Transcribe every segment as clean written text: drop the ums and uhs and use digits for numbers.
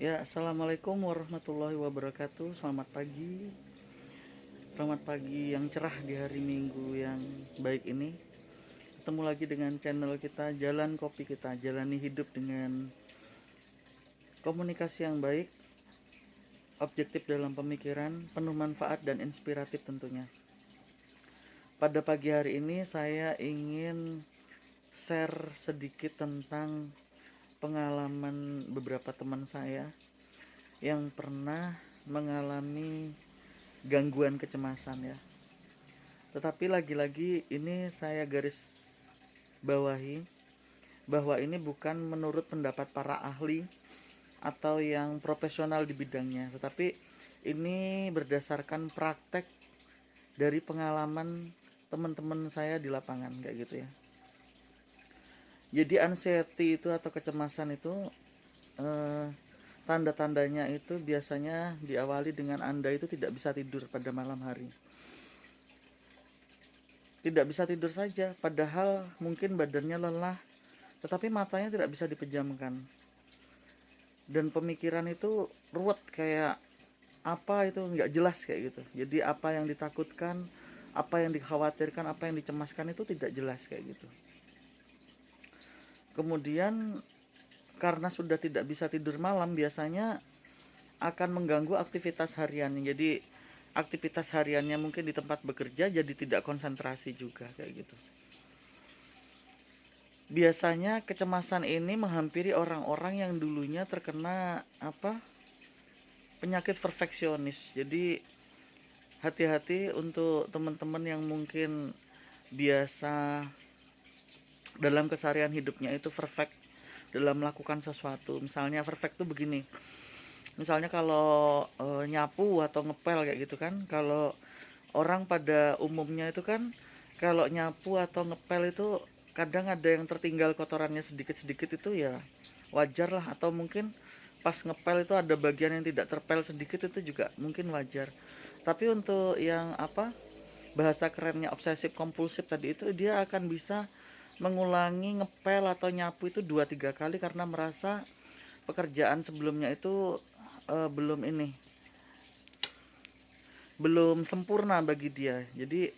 Ya, assalamualaikum warahmatullahi wabarakatuh. Selamat pagi. Selamat pagi yang cerah di hari Minggu yang baik ini. Ketemu lagi dengan channel kita, Jalan Kopi Kita. Jalani hidup dengan komunikasi yang baik, objektif dalam pemikiran, penuh manfaat dan inspiratif tentunya. Pada pagi hari ini saya ingin share sedikit tentang pengalaman beberapa teman saya yang pernah mengalami gangguan kecemasan ya. Tetapi lagi-lagi ini saya garis bawahi bahwa ini bukan menurut pendapat para ahli atau yang profesional di bidangnya, tetapi ini berdasarkan praktek dari pengalaman teman-teman saya di lapangan kayak gitu ya. Jadi anxiety itu atau kecemasan itu eh, tanda-tandanya itu biasanya diawali dengan Anda itu tidak bisa tidur pada malam hari. Tidak bisa tidur saja, padahal mungkin badannya lelah, tetapi matanya tidak bisa dipejamkan. Dan pemikiran itu ruwet kayak apa itu nggak jelas kayak gitu. Jadi apa yang ditakutkan, apa yang dikhawatirkan, apa yang dicemaskan itu tidak jelas kayak gitu. Kemudian karena sudah tidak bisa tidur malam biasanya akan mengganggu aktivitas harian. Jadi aktivitas hariannya mungkin di tempat bekerja jadi tidak konsentrasi juga kayak gitu. Biasanya kecemasan ini menghampiri orang-orang yang dulunya terkena penyakit perfeksionis. Jadi hati-hati untuk teman-teman yang mungkin biasa dalam keseharian hidupnya itu perfect dalam melakukan sesuatu. Misalnya perfect tuh begini. Misalnya kalau nyapu atau ngepel kayak gitu kan. Kalau orang pada umumnya itu kan kalau nyapu atau ngepel itu kadang ada yang tertinggal kotorannya sedikit-sedikit itu ya wajar lah, atau mungkin pas ngepel itu ada bagian yang tidak terpel sedikit itu juga mungkin wajar. Tapi untuk yang bahasa kerennya obsesif kompulsif tadi itu dia akan bisa mengulangi ngepel atau nyapu itu 2-3 kali karena merasa pekerjaan sebelumnya itu belum belum sempurna bagi dia. Jadi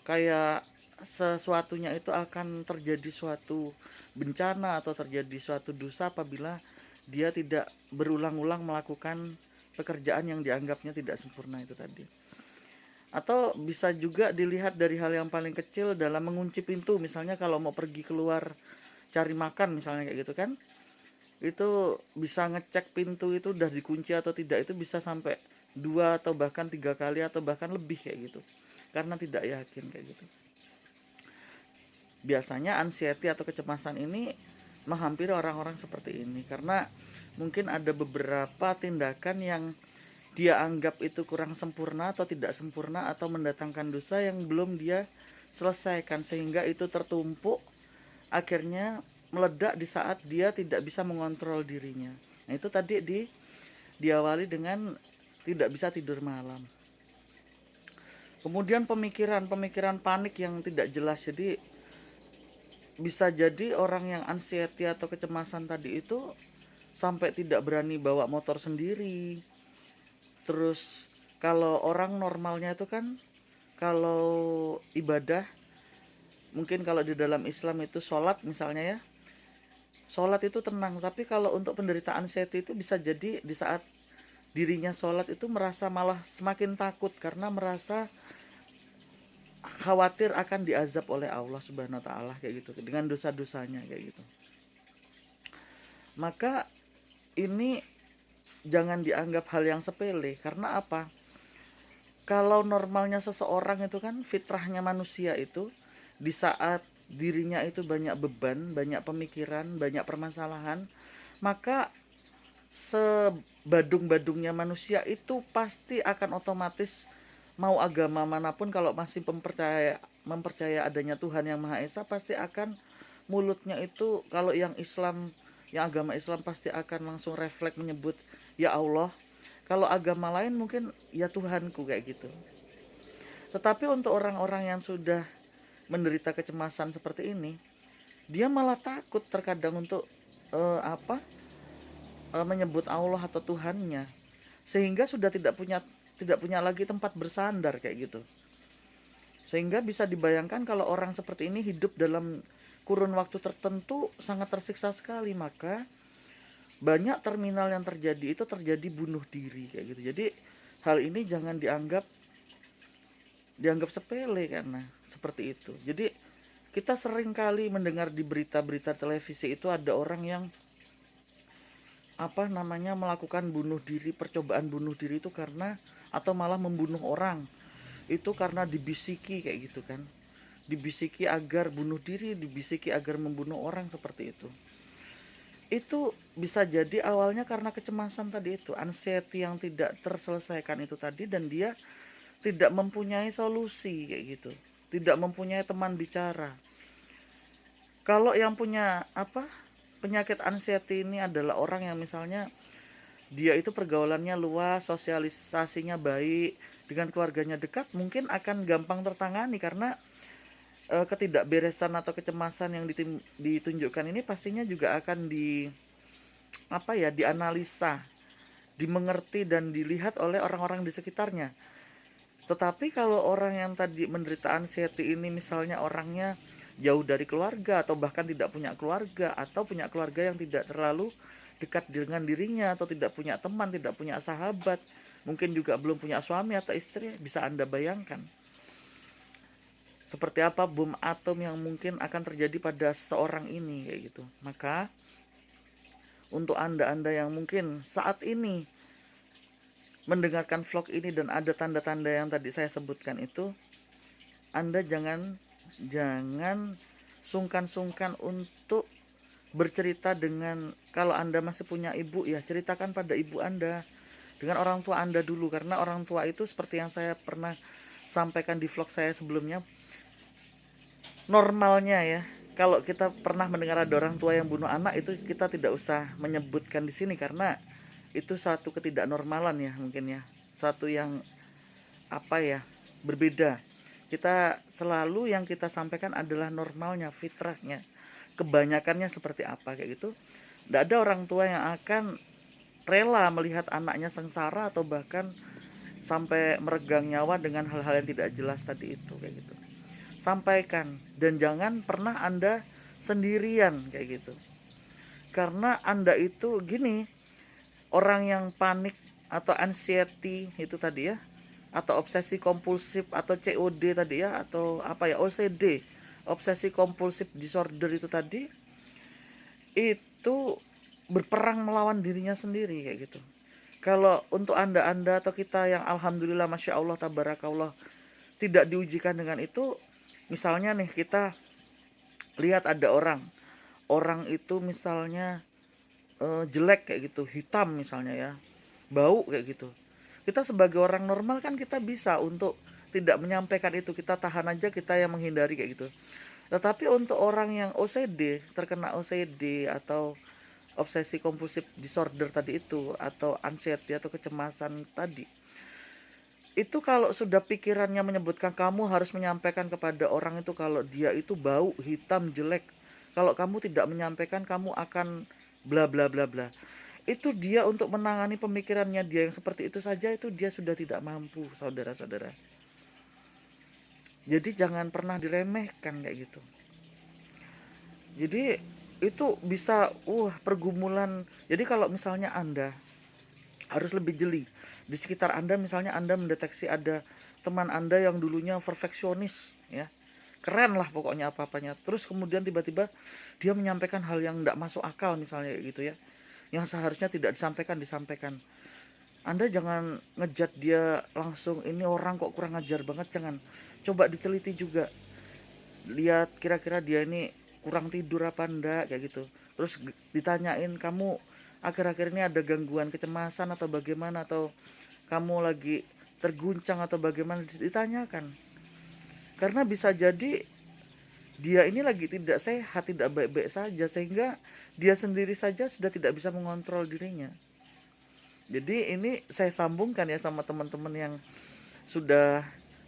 kayak sesuatunya itu akan terjadi suatu bencana atau terjadi suatu dosa apabila dia tidak berulang-ulang melakukan pekerjaan yang dianggapnya tidak sempurna itu tadi. Atau bisa juga dilihat dari hal yang paling kecil dalam mengunci pintu. Misalnya kalau mau pergi keluar cari makan misalnya kayak gitu kan, itu bisa ngecek pintu itu udah dikunci atau tidak, itu bisa sampai 2 atau bahkan 3 kali atau bahkan lebih kayak gitu karena tidak yakin kayak gitu. Biasanya anxiety atau kecemasan ini menghampiri orang-orang seperti ini karena mungkin ada beberapa tindakan yang dia anggap itu kurang sempurna atau tidak sempurna atau mendatangkan dosa yang belum dia selesaikan, sehingga itu tertumpuk akhirnya meledak di saat dia tidak bisa mengontrol dirinya. Nah itu tadi diawali dengan tidak bisa tidur malam. Kemudian pemikiran panik yang tidak jelas. Jadi bisa jadi orang yang anxiety atau kecemasan tadi itu sampai tidak berani bawa motor sendiri. Terus kalau orang normalnya itu kan kalau ibadah, mungkin kalau di dalam Islam itu sholat misalnya ya, sholat itu tenang. Tapi kalau untuk penderitaan anxiety itu bisa jadi di saat dirinya sholat itu merasa malah semakin takut karena merasa khawatir akan diazab oleh Allah Subhanahu wa taala kayak gitu dengan dosa-dosanya kayak gitu. Maka ini jangan dianggap hal yang sepele karena apa? Kalau normalnya seseorang itu kan fitrahnya manusia itu di saat dirinya itu banyak beban, banyak pemikiran, banyak permasalahan, maka sebadung-badungnya manusia itu pasti akan otomatis mau agama manapun kalau masih mempercaya adanya Tuhan yang Maha Esa pasti akan mulutnya itu kalau yang Islam, yang agama Islam pasti akan langsung refleks menyebut ya Allah. Kalau agama lain mungkin ya Tuhanku kayak gitu. Tetapi untuk orang-orang yang sudah menderita kecemasan seperti ini, dia malah takut terkadang untuk eh, apa menyebut Allah atau Tuhannya, sehingga sudah tidak punya lagi tempat bersandar kayak gitu. Sehingga bisa dibayangkan kalau orang seperti ini hidup dalam kurun waktu tertentu sangat tersiksa sekali. Maka banyak terminal yang terjadi itu terjadi bunuh diri kayak gitu. Jadi hal ini jangan dianggap sepele karena seperti itu. Jadi kita sering kali mendengar di berita-berita televisi itu ada orang yang melakukan bunuh diri, percobaan bunuh diri itu karena, atau malah membunuh orang itu karena dibisiki kayak gitu kan, dibisiki agar bunuh diri, dibisiki agar membunuh orang seperti itu bisa jadi awalnya karena kecemasan tadi itu, anxiety yang tidak terselesaikan itu tadi, dan dia tidak mempunyai solusi kayak gitu, tidak mempunyai teman bicara. Kalau yang punya penyakit anxiety ini adalah orang yang misalnya dia itu pergaulannya luas, sosialisasinya baik, dengan keluarganya dekat, mungkin akan gampang tertangani karena ketidakberesan atau kecemasan yang ditunjukkan ini pastinya juga akan dianalisa, dimengerti dan dilihat oleh orang-orang di sekitarnya. Tetapi kalau orang yang tadi menderita anxiety ini misalnya orangnya jauh dari keluarga, atau bahkan tidak punya keluarga, atau punya keluarga yang tidak terlalu dekat dengan dirinya, atau tidak punya teman, tidak punya sahabat, mungkin juga belum punya suami atau istri, bisa Anda bayangkan seperti apa bom atom yang mungkin akan terjadi pada seorang ini kayak gitu. Maka untuk Anda yang mungkin saat ini mendengarkan vlog ini dan ada tanda-tanda yang tadi saya sebutkan itu, Anda jangan sungkan-sungkan untuk bercerita dengan, kalau Anda masih punya ibu ya ceritakan pada ibu Anda, dengan orang tua Anda dulu, karena orang tua itu seperti yang saya pernah sampaikan di vlog saya sebelumnya, normalnya ya, kalau kita pernah mendengar ada orang tua yang bunuh anak, itu kita tidak usah menyebutkan di sini karena itu satu ketidaknormalan ya, mungkin ya, suatu yang berbeda. Kita selalu yang kita sampaikan adalah normalnya, fitrahnya, kebanyakannya seperti apa kayak gitu. Tidak ada orang tua yang akan rela melihat anaknya sengsara atau bahkan sampai meregang nyawa dengan hal-hal yang tidak jelas tadi itu kayak gitu. Sampaikan, dan jangan pernah Anda sendirian kayak gitu. Karena Anda itu gini, orang yang panik atau anxiety itu tadi ya, atau obsesi kompulsif atau COD tadi ya, atau OCD, obsesi kompulsif disorder itu tadi, itu berperang melawan dirinya sendiri kayak gitu. Kalau untuk anda atau kita yang alhamdulillah masya Allah tabarakallah tidak diujikan dengan itu, misalnya nih kita lihat ada orang itu misalnya jelek kayak gitu, hitam misalnya ya, bau kayak gitu, kita sebagai orang normal kan kita bisa untuk tidak menyampaikan itu, kita tahan aja, kita yang menghindari kayak gitu. Tetapi untuk orang yang OCD, terkena OCD atau obsesi kompulsif disorder tadi itu, atau anxiety atau kecemasan tadi, itu kalau sudah pikirannya menyebutkan kamu harus menyampaikan kepada orang itu kalau dia itu bau, hitam, jelek, kalau kamu tidak menyampaikan kamu akan bla bla bla bla, itu dia untuk menangani pemikirannya dia yang seperti itu saja, itu dia sudah tidak mampu, saudara-saudara. Jadi jangan pernah diremehkan kayak gitu. Jadi itu bisa pergumulan. Jadi kalau misalnya Anda harus lebih jeli di sekitar Anda, misalnya Anda mendeteksi ada teman Anda yang dulunya perfeksionis ya, keren lah pokoknya apa-apanya, terus kemudian tiba-tiba dia menyampaikan hal yang tidak masuk akal misalnya gitu ya, yang seharusnya tidak disampaikan. Anda jangan ngejat dia langsung, ini orang kok kurang ajar banget, jangan. Coba diteliti juga, lihat kira-kira dia ini kurang tidur apa enggak kayak gitu. Terus ditanyain, kamu akhir-akhir ini ada gangguan kecemasan atau bagaimana, atau kamu lagi terguncang atau bagaimana, ditanyakan. Karena bisa jadi dia ini lagi tidak sehat, tidak baik-baik saja, sehingga dia sendiri saja sudah tidak bisa mengontrol dirinya. Jadi ini saya sambungkan ya sama teman-teman yang sudah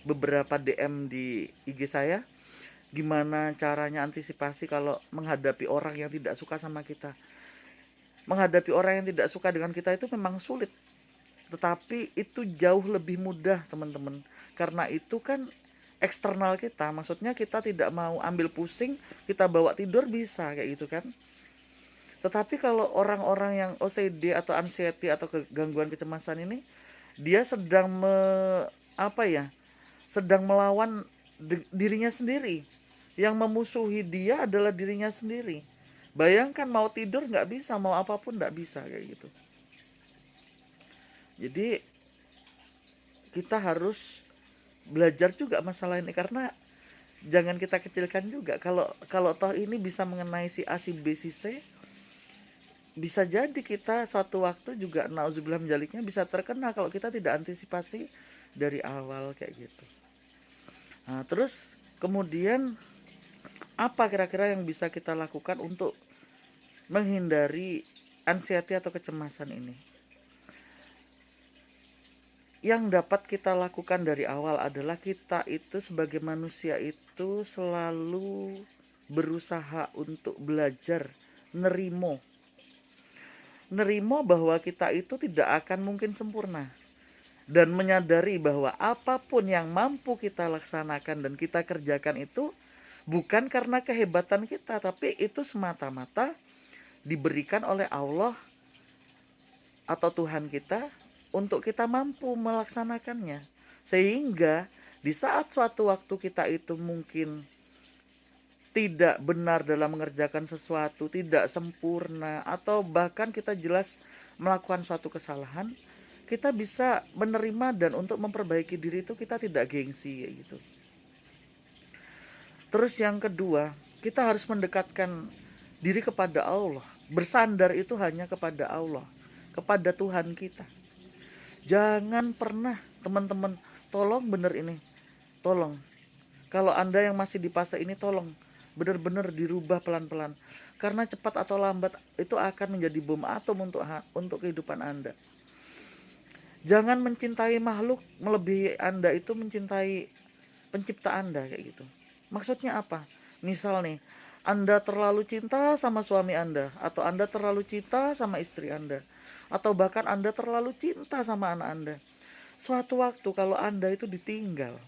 beberapa DM di IG saya, gimana caranya antisipasi kalau menghadapi orang yang tidak suka sama kita. menghadapi orang yang tidak suka dengan kita itu memang sulit. Tetapi itu jauh lebih mudah teman-teman. Karena itu kan eksternal kita, maksudnya kita tidak mau ambil pusing, kita bawa tidur bisa kayak gitu kan. Tetapi kalau orang-orang yang OCD atau anxiety atau gangguan kecemasan ini, dia sedang apa ya, sedang melawan dirinya sendiri. Yang memusuhi dia adalah dirinya sendiri. Bayangkan mau tidur nggak bisa, mau apapun nggak bisa kayak gitu. Jadi kita harus belajar juga masalah ini, karena jangan kita kecilkan juga. Kalau toh ini bisa mengenai si A, si B, si C, bisa jadi kita suatu waktu juga nauzubillah menjaliknya bisa terkena kalau kita tidak antisipasi dari awal kayak gitu. Nah, terus kemudian apa kira-kira yang bisa kita lakukan untuk menghindari anxiety atau kecemasan ini? Yang dapat kita lakukan dari awal adalah kita itu sebagai manusia itu selalu berusaha untuk belajar nerimo bahwa kita itu tidak akan mungkin sempurna, dan menyadari bahwa apapun yang mampu kita laksanakan dan kita kerjakan itu bukan karena kehebatan kita, tapi itu semata-mata diberikan oleh Allah atau Tuhan kita untuk kita mampu melaksanakannya. Sehingga di saat suatu waktu kita itu mungkin tidak benar dalam mengerjakan sesuatu, tidak sempurna, atau bahkan kita jelas melakukan suatu kesalahan, kita bisa menerima, dan untuk memperbaiki diri itu kita tidak gengsi kayak gitu. Terus yang kedua, kita harus mendekatkan diri kepada Allah. Bersandar itu hanya kepada Allah, kepada Tuhan kita. Jangan pernah teman-teman, tolong bener ini, tolong. Kalau Anda yang masih di fase ini, tolong benar-benar dirubah pelan-pelan. Karena cepat atau lambat itu akan menjadi bom atom untuk kehidupan Anda. Jangan mencintai makhluk melebihi Anda itu mencintai pencipta Anda kayak gitu. Maksudnya apa? Misal nih, Anda terlalu cinta sama suami Anda, atau Anda terlalu cinta sama istri Anda, atau bahkan Anda terlalu cinta sama anak Anda. Suatu waktu kalau Anda itu ditinggal,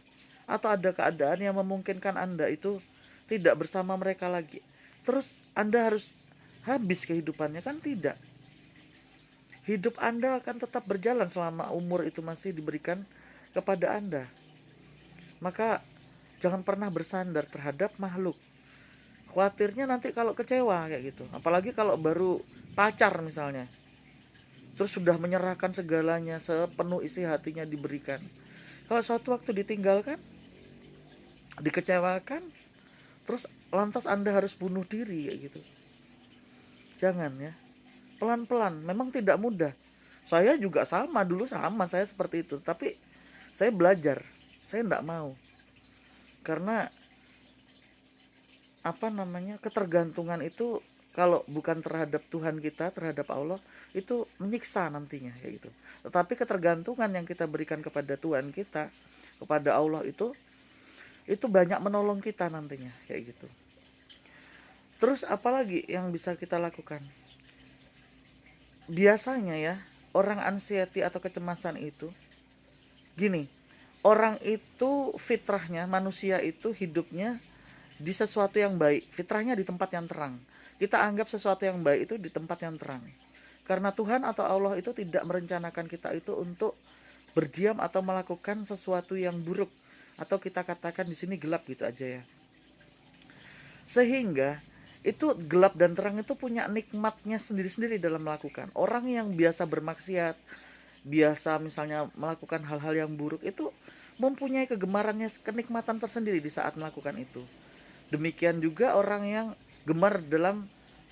atau ada keadaan yang memungkinkan Anda itu tidak bersama mereka lagi, terus Anda harus habis kehidupannya, kan tidak. Hidup Anda akan tetap berjalan selama umur itu masih diberikan kepada Anda. Maka jangan pernah bersandar terhadap makhluk. Khawatirnya nanti kalau kecewa kayak gitu. Apalagi kalau baru pacar misalnya, terus sudah menyerahkan segalanya, sepenuh isi hatinya diberikan. Kalau suatu waktu ditinggalkan, dikecewakan, terus lantas Anda harus bunuh diri kayak gitu. Jangan ya. Pelan-pelan, memang tidak mudah. Saya juga sama, dulu sama, saya seperti itu. Tapi saya belajar, saya tidak mau. Karena ketergantungan itu kalau bukan terhadap Tuhan kita, terhadap Allah, itu menyiksa nantinya kayak gitu. Tetapi ketergantungan yang kita berikan kepada Tuhan kita, kepada Allah itu banyak menolong kita nantinya kayak gitu. Terus apalagi yang bisa kita lakukan? Biasanya ya, orang anxiety atau kecemasan itu gini, orang itu fitrahnya, manusia itu hidupnya di sesuatu yang baik, fitrahnya di tempat yang terang. Kita anggap sesuatu yang baik itu di tempat yang terang. Karena Tuhan atau Allah itu tidak merencanakan kita itu untuk berdiam atau melakukan sesuatu yang buruk, atau kita katakan di sini gelap gitu aja ya. Sehingga itu gelap dan terang itu punya nikmatnya sendiri-sendiri dalam melakukan. Orang yang biasa bermaksiat, biasa misalnya melakukan hal-hal yang buruk itu mempunyai kegemarannya, kenikmatan tersendiri di saat melakukan itu. Demikian juga orang yang gemar dalam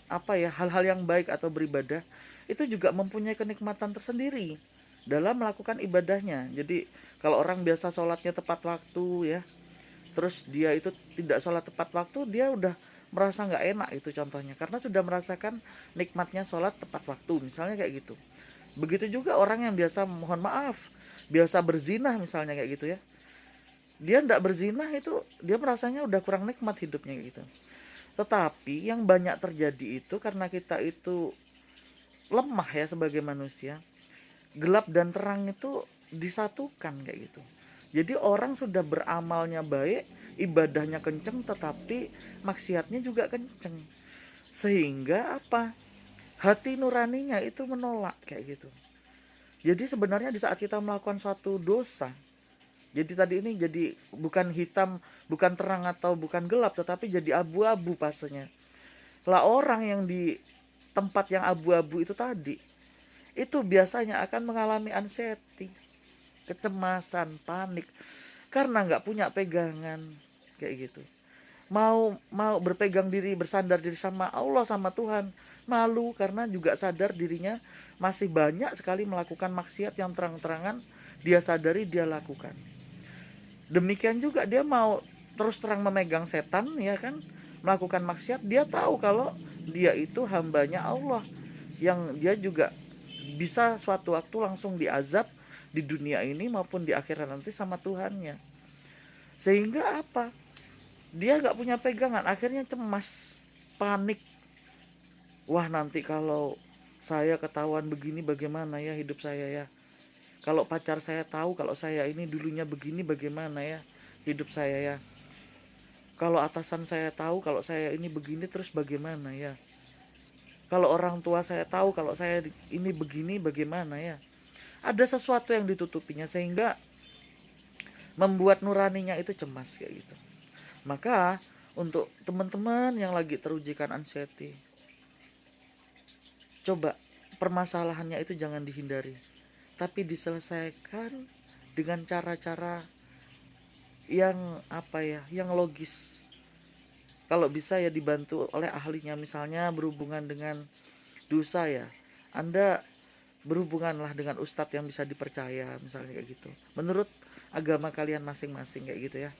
hal-hal yang baik atau beribadah, itu juga mempunyai kenikmatan tersendiri dalam melakukan ibadahnya. Jadi kalau orang biasa sholatnya tepat waktu ya, terus dia itu tidak sholat tepat waktu, dia udah merasa nggak enak itu contohnya, karena sudah merasakan nikmatnya sholat tepat waktu misalnya kayak gitu. Begitu juga orang yang biasa, mohon maaf, biasa berzinah misalnya kayak gitu ya, dia tidak berzinah itu dia merasanya udah kurang nikmat hidupnya gitu. Tetapi yang banyak terjadi itu karena kita itu lemah ya sebagai manusia. Gelap dan terang itu disatukan kayak gitu. Jadi orang sudah beramalnya baik, ibadahnya kenceng, tetapi maksiatnya juga kenceng. Sehingga apa? Hati nuraninya itu menolak kayak gitu. Jadi sebenarnya di saat kita melakukan suatu dosa, jadi tadi ini jadi bukan hitam, bukan terang atau bukan gelap, tetapi jadi abu-abu fasenya. Lah orang yang di tempat yang abu-abu itu tadi, itu biasanya akan mengalami anxiety, kecemasan, panik, karena nggak punya pegangan kayak gitu. Mau berpegang diri, bersandar diri sama Allah, sama Tuhan, malu karena juga sadar dirinya masih banyak sekali melakukan maksiat yang terang-terangan dia sadari dia lakukan. Demikian juga dia mau terus terang memegang setan, ya kan, melakukan maksiat, dia tahu kalau dia itu hambanya Allah, yang dia juga bisa suatu waktu langsung diazab di dunia ini maupun di akhirat nanti sama Tuhannya. Sehingga apa? Dia gak punya pegangan, akhirnya cemas, panik. Wah, nanti kalau saya ketahuan begini bagaimana ya hidup saya ya. Kalau pacar saya tahu kalau saya ini dulunya begini bagaimana ya hidup saya ya. Kalau atasan saya tahu kalau saya ini begini terus bagaimana ya. Kalau orang tua saya tahu kalau saya ini begini bagaimana ya. Ada sesuatu yang ditutupinya sehingga membuat nuraninya itu cemas kayak gitu. Maka untuk teman-teman yang lagi terujikan anxiety, coba permasalahannya itu jangan dihindari, tapi diselesaikan dengan cara-cara yang apa ya, yang logis. Kalau bisa ya dibantu oleh ahlinya, misalnya berhubungan dengan dosa ya, Anda berhubunganlah dengan ustadz yang bisa dipercaya, misalnya kayak gitu. Menurut agama kalian masing-masing kayak gitu ya.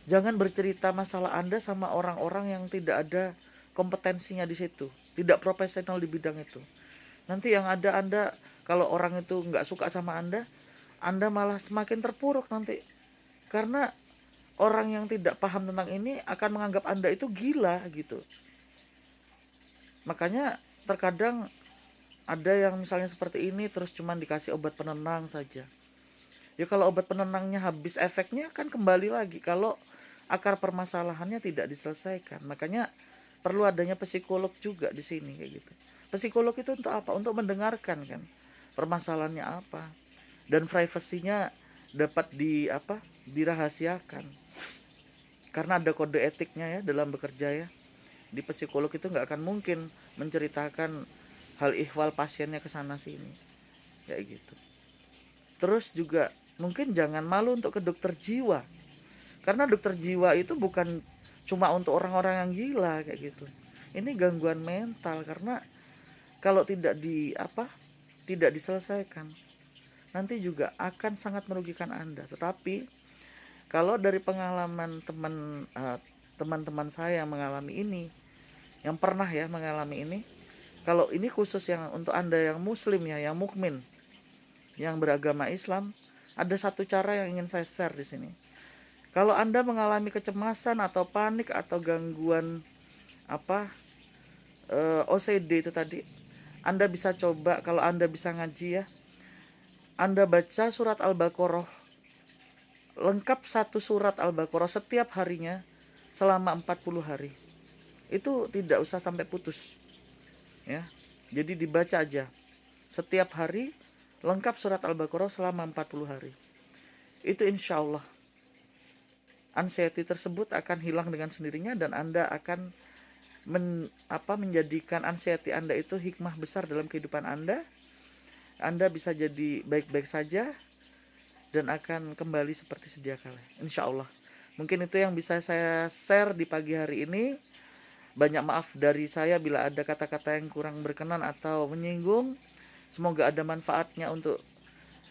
Jangan bercerita masalah Anda sama orang-orang yang tidak ada kompetensinya di situ, tidak profesional di bidang itu. Nanti yang ada Anda, kalau orang itu nggak suka sama Anda malah semakin terpuruk nanti. Karena orang yang tidak paham tentang ini akan menganggap Anda itu gila gitu. Makanya terkadang ada yang misalnya seperti ini terus cuman dikasih obat penenang saja. Ya kalau obat penenangnya habis efeknya kan kembali lagi kalau akar permasalahannya tidak diselesaikan. Makanya perlu adanya psikolog juga di sini kayak gitu. Psikolog itu untuk apa? Untuk mendengarkan kan permasalahannya apa, dan privasinya dapat dirahasiakan. Karena ada kode etiknya ya dalam bekerja ya. Di psikolog itu nggak akan mungkin menceritakan hal ihwal pasiennya ke sana sini kayak gitu. Terus juga mungkin jangan malu untuk ke dokter jiwa, karena dokter jiwa itu bukan cuma untuk orang-orang yang gila kayak gitu. Ini gangguan mental, karena kalau tidak diselesaikan nanti juga akan sangat merugikan Anda. Tetapi kalau dari pengalaman teman-teman saya yang mengalami ini, yang pernah ya mengalami ini, kalau ini khusus yang untuk Anda yang muslim ya, yang mukmin, yang beragama Islam, ada satu cara yang ingin saya share di sini. Kalau Anda mengalami kecemasan atau panik atau gangguan OCD itu tadi, Anda bisa coba, kalau Anda bisa ngaji ya, Anda baca surat Al-Baqarah lengkap, satu surat Al-Baqarah setiap harinya selama 40 hari. Itu tidak usah sampai putus ya. Jadi dibaca aja setiap hari lengkap surat Al-Baqarah selama 40 hari. Itu insya Allah anxiety tersebut akan hilang dengan sendirinya, dan Anda akan menjadikan anxiety Anda itu hikmah besar dalam kehidupan Anda. Anda bisa jadi baik-baik saja dan akan kembali seperti sedia kala, insya Allah. Mungkin itu yang bisa saya share di pagi hari ini. Banyak maaf dari saya bila ada kata-kata yang kurang berkenan atau menyinggung. Semoga ada manfaatnya untuk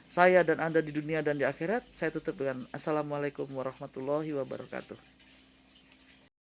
saya dan Anda di dunia dan di akhirat. Saya tutup dengan Assalamualaikum warahmatullahi wabarakatuh.